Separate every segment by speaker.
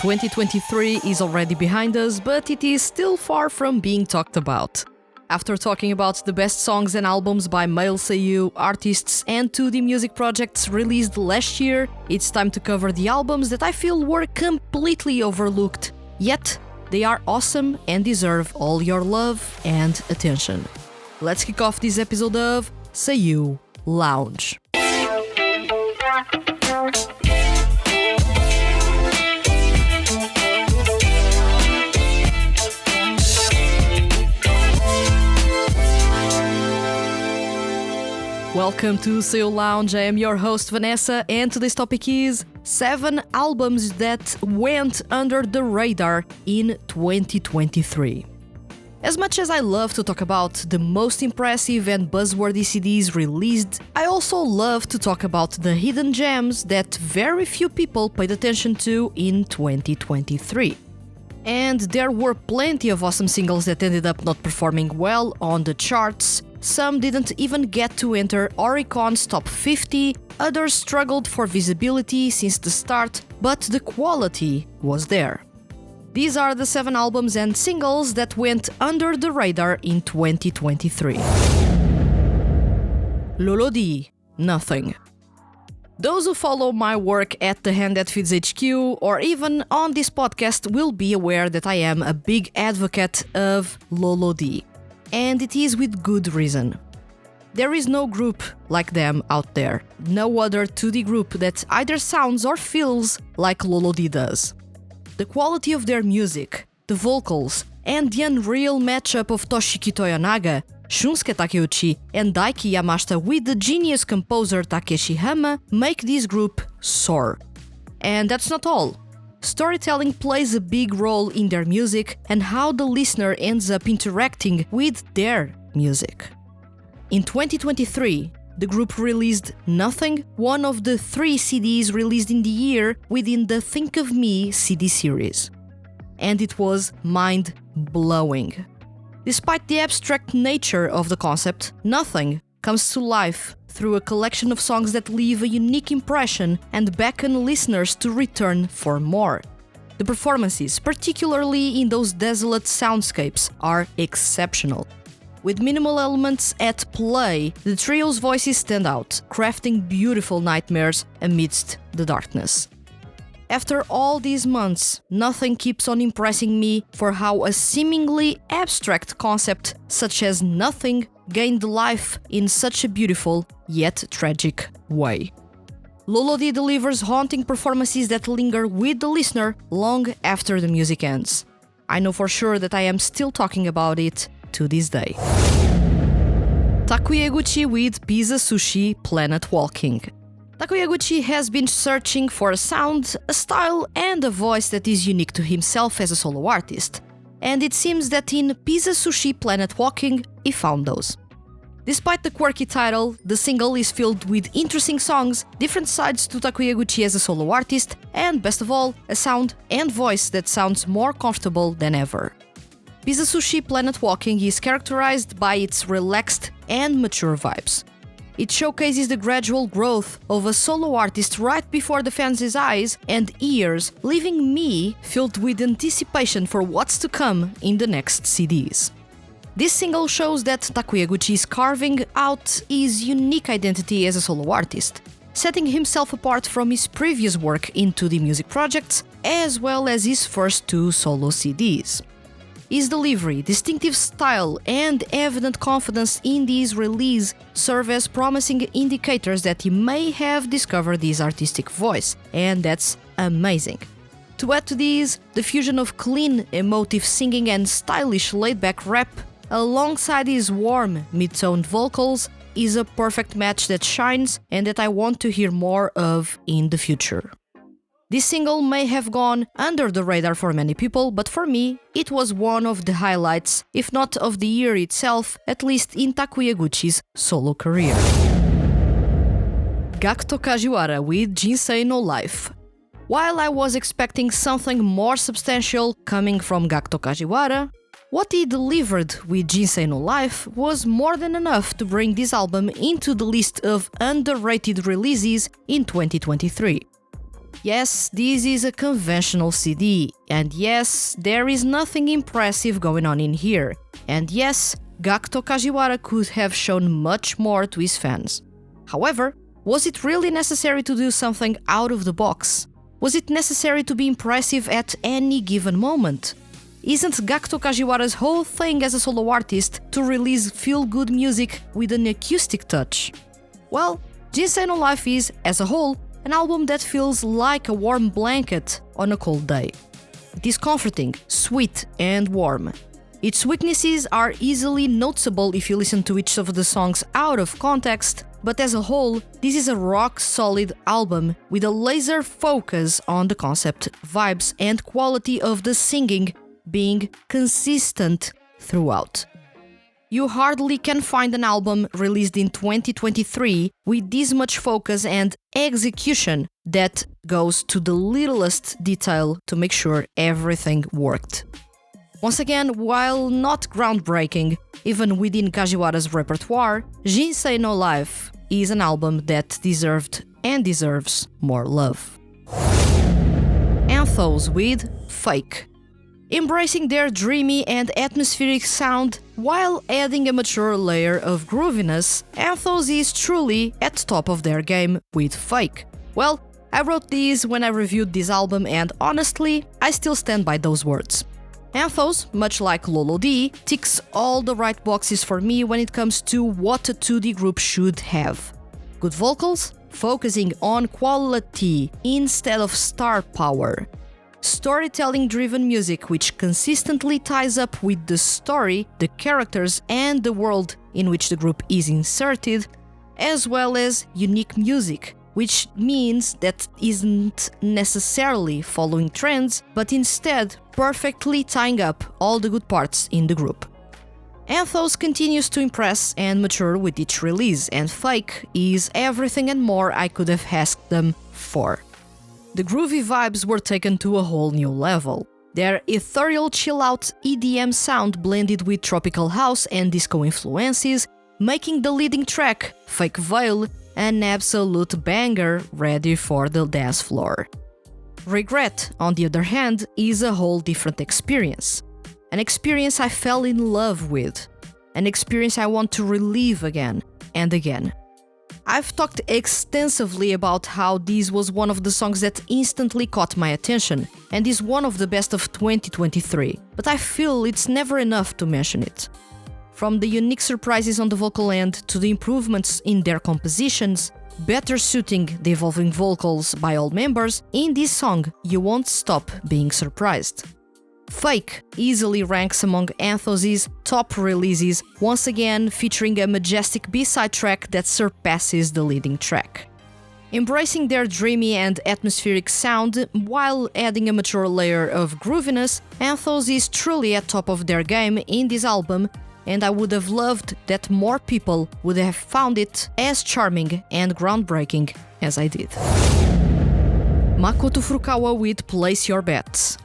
Speaker 1: 2023 is already behind us, but it is still far from being talked about. After talking about the best songs and albums by male seiyuu, artists and 2D music projects released last year, it's time to cover the albums that I feel were completely overlooked. Yet, they are awesome and deserve all your love and attention. Let's kick off this episode of Seiyuu Lounge. Welcome to Seiyuu Lounge. I am your host Vanessa, and today's topic is 7 albums that went under the radar in 2023. As much as I love to talk about the most impressive and buzzworthy CDs released, I also love to talk about the hidden gems that very few people paid attention to in 2023. And there were plenty of awesome singles that ended up not performing well on the charts. Some didn't even get to enter Oricon's top 50, others struggled for visibility since the start, but the quality was there. These are the 7 albums and singles that went under the radar in 2023. Lolodi, Nothing. Those who follow my work at The Hand That Feeds HQ or even on this podcast will be aware that I am a big advocate of Lolodi. And it is with good reason. There is no group like them out there, no other 2D group that either sounds or feels like Lolodi does. The quality of their music, the vocals, and the unreal matchup of Toshiki Toyonaga, Shunsuke Takeuchi, and Daiki Yamashita with the genius composer Takeshi Hama make this group soar. And that's not all. Storytelling plays a big role in their music and how the listener ends up interacting with their music. In 2023, the group released Nothing, one of the 3 CDs released in the year within the Think of Me CD series. And it was mind-blowing. Despite the abstract nature of the concept, Nothing comes to life through a collection of songs that leave a unique impression and beckon listeners to return for more. The performances, particularly in those desolate soundscapes, are exceptional. With minimal elements at play, the trio's voices stand out, crafting beautiful nightmares amidst the darkness. After all these months, Nothing keeps on impressing me for how a seemingly abstract concept such as nothing gained life in such a beautiful yet tragic way. Lolodi delivers haunting performances that linger with the listener long after the music ends. I know for sure that I am still talking about it to this day. Takuyaguchi with Pizza Sushi Planet Walking. Takuyaguchi has been searching for a sound, a style, and a voice that is unique to himself as a solo artist. And it seems that in Pizza Sushi Planet Walking, he found those. Despite the quirky title, the single is filled with interesting songs, different sides to Takuyaguchi as a solo artist, and best of all, a sound and voice that sounds more comfortable than ever. Pizza Sushi Planet Walking is characterized by its relaxed and mature vibes. It showcases the gradual growth of a solo artist right before the fans' eyes and ears, leaving me filled with anticipation for what's to come in the next CDs. This single shows that Takuyaguchi is carving out his unique identity as a solo artist, setting himself apart from his previous work in 2D music projects, as well as his first 2 solo CDs. His delivery, distinctive style, and evident confidence in this release serve as promising indicators that he may have discovered his artistic voice, and that's amazing. To add to these, the fusion of clean, emotive singing and stylish laid-back rap, alongside his warm, mid-toned vocals, is a perfect match that shines and that I want to hear more of in the future. This single may have gone under the radar for many people, but for me, it was one of the highlights, if not of the year itself, at least in Takuyaguchi's solo career. Gakuto Kajiwara with Jinsei no Life. While I was expecting something more substantial coming from Gakuto Kajiwara, what he delivered with Jinsei no Life was more than enough to bring this album into the list of underrated releases in 2023. Yes, this is a conventional CD, and yes, there is nothing impressive going on in here, and yes, Gakuto Kajiwara could have shown much more to his fans. However, was it really necessary to do something out of the box? Was it necessary to be impressive at any given moment? Isn't Gakuto Kajiwara's whole thing as a solo artist to release feel-good music with an acoustic touch? Well, Jinsei no Life is, as a whole, an album that feels like a warm blanket on a cold day. It is comforting, sweet, and warm. Its weaknesses are easily noticeable if you listen to each of the songs out of context, but as a whole, this is a rock-solid album with a laser focus on the concept, vibes, and quality of the singing being consistent throughout. You hardly can find an album released in 2023 with this much focus and execution that goes to the littlest detail to make sure everything worked. Once again, while not groundbreaking, even within Kajiwara's repertoire, Jinsei no Life is an album that deserved and deserves more love. Anthos with Fake. Embracing their dreamy and atmospheric sound while adding a mature layer of grooviness, Anthos is truly at top of their game with Fake. Well, I wrote these when I reviewed this album and honestly, I still stand by those words. Anthos, much like Lolo D, ticks all the right boxes for me when it comes to what a 2D group should have. Good vocals, focusing on quality instead of star power. Storytelling-driven music which consistently ties up with the story, the characters, and the world in which the group is inserted, as well as unique music, which means that isn't necessarily following trends, but instead perfectly tying up all the good parts in the group. Anthos continues to impress and mature with each release, and Fake is everything and more I could have asked them for. The groovy vibes were taken to a whole new level. Their ethereal chill-out EDM sound blended with tropical house and disco influences, making the leading track, Fake Veil, an absolute banger ready for the dance floor. Regret, on the other hand, is a whole different experience. An experience I fell in love with. An experience I want to relive again and again. I've talked extensively about how this was one of the songs that instantly caught my attention, and is one of the best of 2023, but I feel it's never enough to mention it. From the unique surprises on the vocal end to the improvements in their compositions, better suiting the evolving vocals by all members, in this song you won't stop being surprised. Fake easily ranks among Anthos' top releases, once again featuring a majestic B-side track that surpasses the leading track. Embracing their dreamy and atmospheric sound while adding a mature layer of grooviness, Anthos is truly at top of their game in this album, and I would have loved that more people would have found it as charming and groundbreaking as I did. Makoto Furukawa with Place Your Bets.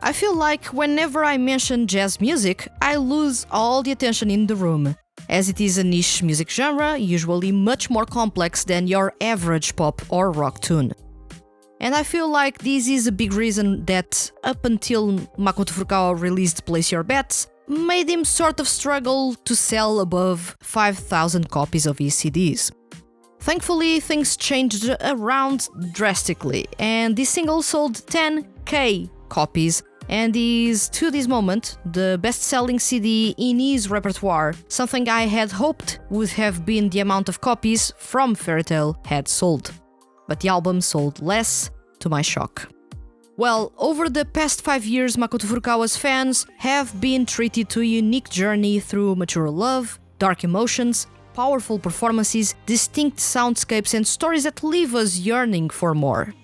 Speaker 1: I feel like whenever I mention jazz music, I lose all the attention in the room, as it is a niche music genre, usually much more complex than your average pop or rock tune. And I feel like this is a big reason that, up until Makoto Furukawa released Place Your Bets, made him sort of struggle to sell above 5,000 copies of his CDs. Thankfully, things changed around drastically, and this single sold 10k copies, and is, to this moment, the best-selling CD in his repertoire, something I had hoped would have been the amount of copies from Fairy Tail had sold. But the album sold less, to my shock. Well, over the past 5 years, Makoto Furukawa's fans have been treated to a unique journey through mature love, dark emotions, powerful performances, distinct soundscapes, and stories that leave us yearning for more.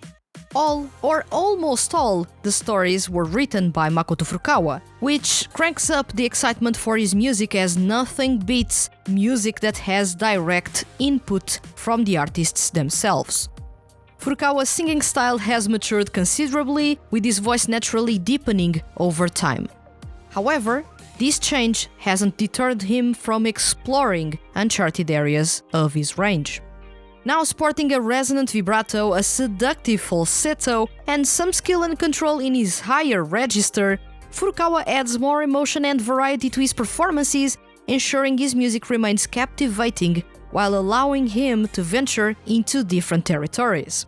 Speaker 1: All, or almost all, the stories were written by Makoto Furukawa, which cranks up the excitement for his music as nothing beats music that has direct input from the artists themselves. Furukawa's singing style has matured considerably, with his voice naturally deepening over time. However, this change hasn't deterred him from exploring uncharted areas of his range. Now sporting a resonant vibrato, a seductive falsetto, and some skill and control in his higher register, Furukawa adds more emotion and variety to his performances, ensuring his music remains captivating while allowing him to venture into different territories.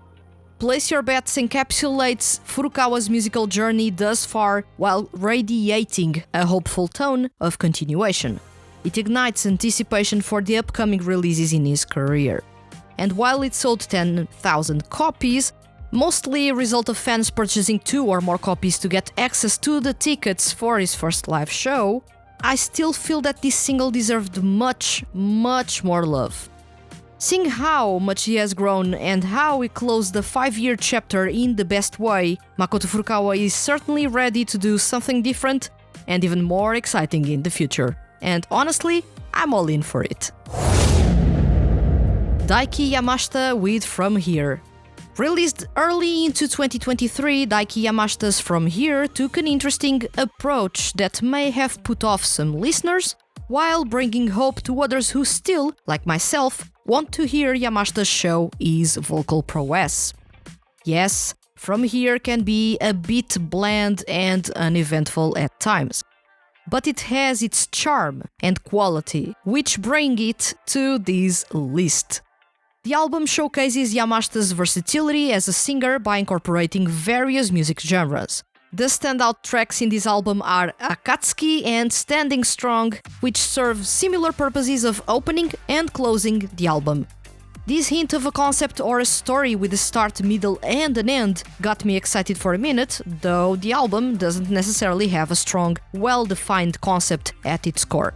Speaker 1: Place Your Bets encapsulates Furukawa's musical journey thus far while radiating a hopeful tone of continuation. It ignites anticipation for the upcoming releases in his career. And while it sold 10,000 copies, mostly a result of fans purchasing 2 or more copies to get access to the tickets for his first live show, I still feel that this single deserved much, much more love. Seeing how much he has grown and how he closed the 5-year chapter in the best way, Makoto Furukawa is certainly ready to do something different and even more exciting in the future. And honestly, I'm all in for it. Daiki Yamashita with From Here. Released early into 2023, Daiki Yamashita's From Here took an interesting approach that may have put off some listeners, while bringing hope to others who still, like myself, want to hear Yamashita's show his vocal prowess. Yes, From Here can be a bit bland and uneventful at times, but it has its charm and quality, which bring it to this list. The album showcases Yamashita's versatility as a singer by incorporating various music genres. The standout tracks in this album are Akatsuki and Standing Strong, which serve similar purposes of opening and closing the album. This hint of a concept or a story with a start, middle and an end got me excited for a minute, though the album doesn't necessarily have a strong, well-defined concept at its core.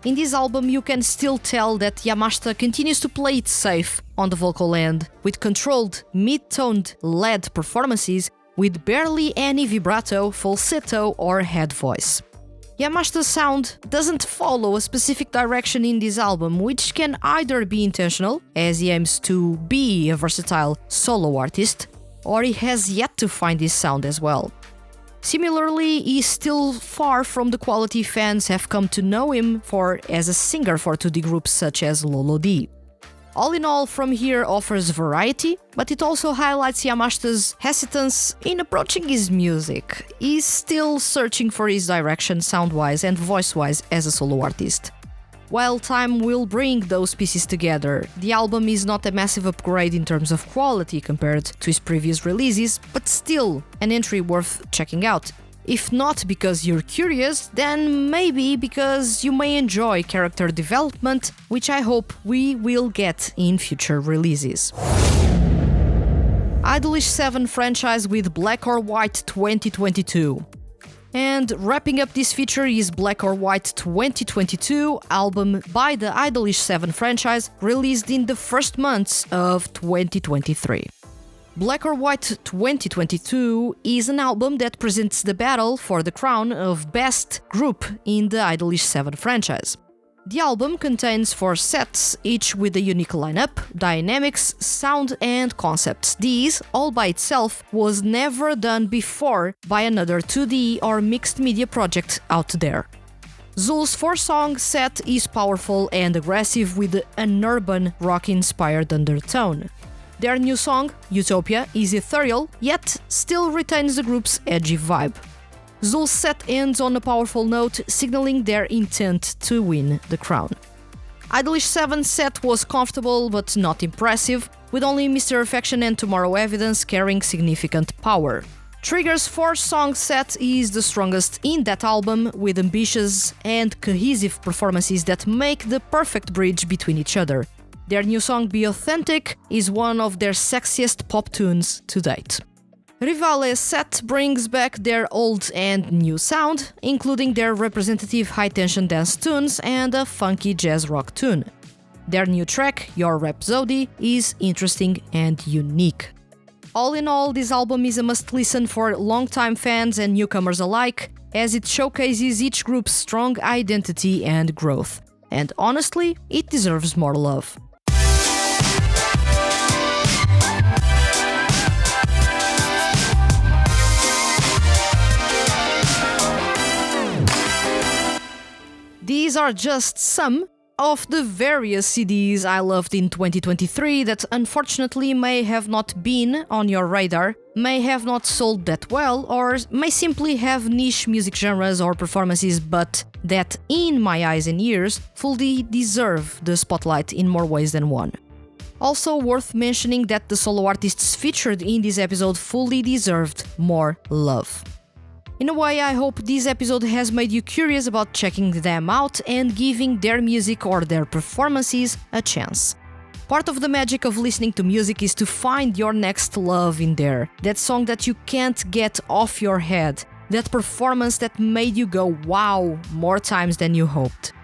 Speaker 1: In this album, you can still tell that Yamashita continues to play it safe on the vocal end, with controlled, mid-toned lead performances with barely any vibrato, falsetto or head voice. Yamashita's sound doesn't follow a specific direction in this album, which can either be intentional, as he aims to be a versatile solo artist, or he has yet to find his sound as well. Similarly, he's still far from the quality fans have come to know him for as a singer for 2D groups such as Lolo-D. All in all, From Here offers variety, but it also highlights Yamashita's hesitance in approaching his music. He's still searching for his direction sound-wise and voice-wise as a solo artist. While time will bring those pieces together, the album is not a massive upgrade in terms of quality compared to his previous releases, but still an entry worth checking out. If not because you're curious, then maybe because you may enjoy character development, which I hope we will get in future releases. Idolish 7 franchise with Black or White 2022. And wrapping up this feature is Black or White 2022, album by the Idolish 7 franchise, released in the first months of 2023. Black or White 2022 is an album that presents the battle for the crown of best group in the Idolish 7 franchise. The album contains 4 sets, each with a unique lineup, dynamics, sound and concepts. These, all by itself, was never done before by another 2D or mixed media project out there. Zul's 4-song set is powerful and aggressive with an urban rock-inspired undertone. Their new song, Utopia, is ethereal, yet still retains the group's edgy vibe. Zul's set ends on a powerful note, signaling their intent to win the crown. Idolish 7's set was comfortable but not impressive, with only Mr. Affection and Tomorrow Evidence carrying significant power. Trigger's 4-song set is the strongest in that album, with ambitious and cohesive performances that make the perfect bridge between each other. Their new song, Be Authentic, is one of their sexiest pop tunes to date. Rivale's set brings back their old and new sound, including their representative high-tension dance tunes and a funky jazz rock tune. Their new track, Your Rhapsody, is interesting and unique. All in all, this album is a must-listen for longtime fans and newcomers alike, as it showcases each group's strong identity and growth. And honestly, it deserves more love. These are just some of the various CDs I loved in 2023 that unfortunately may have not been on your radar, may have not sold that well, or may simply have niche music genres or performances, but that, in my eyes and ears, fully deserve the spotlight in more ways than one. Also worth mentioning that the solo artists featured in this episode fully deserved more love. In a way, I hope this episode has made you curious about checking them out and giving their music or their performances a chance. Part of the magic of listening to music is to find your next love in there, that song that you can't get off your head, that performance that made you go wow more times than you hoped.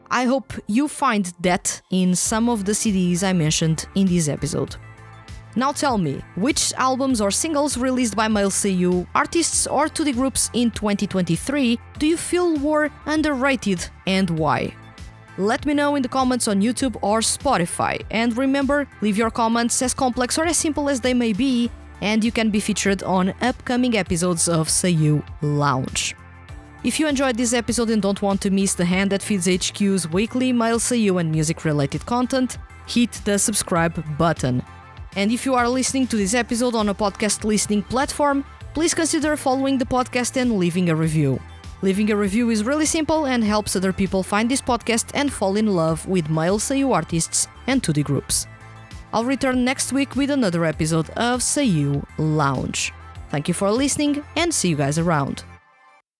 Speaker 1: I hope you find that in some of the CDs I mentioned in this episode. Now tell me, which albums or singles released by male seiyuu, artists or 2D groups in 2023 do you feel were underrated and why? Let me know in the comments on YouTube or Spotify, and remember, leave your comments as complex or as simple as they may be, and you can be featured on upcoming episodes of Seiyuu Lounge. If you enjoyed this episode and don't want to miss the Hand That Feeds HQ's weekly male seiyuu and music-related content, hit the subscribe button. And if you are listening to this episode on a podcast listening platform, please consider following the podcast and leaving a review. Leaving a review is really simple and helps other people find this podcast and fall in love with male seiyuu artists and 2D groups. I'll return next week with another episode of Seiyuu Lounge. Thank you for listening and see you guys around.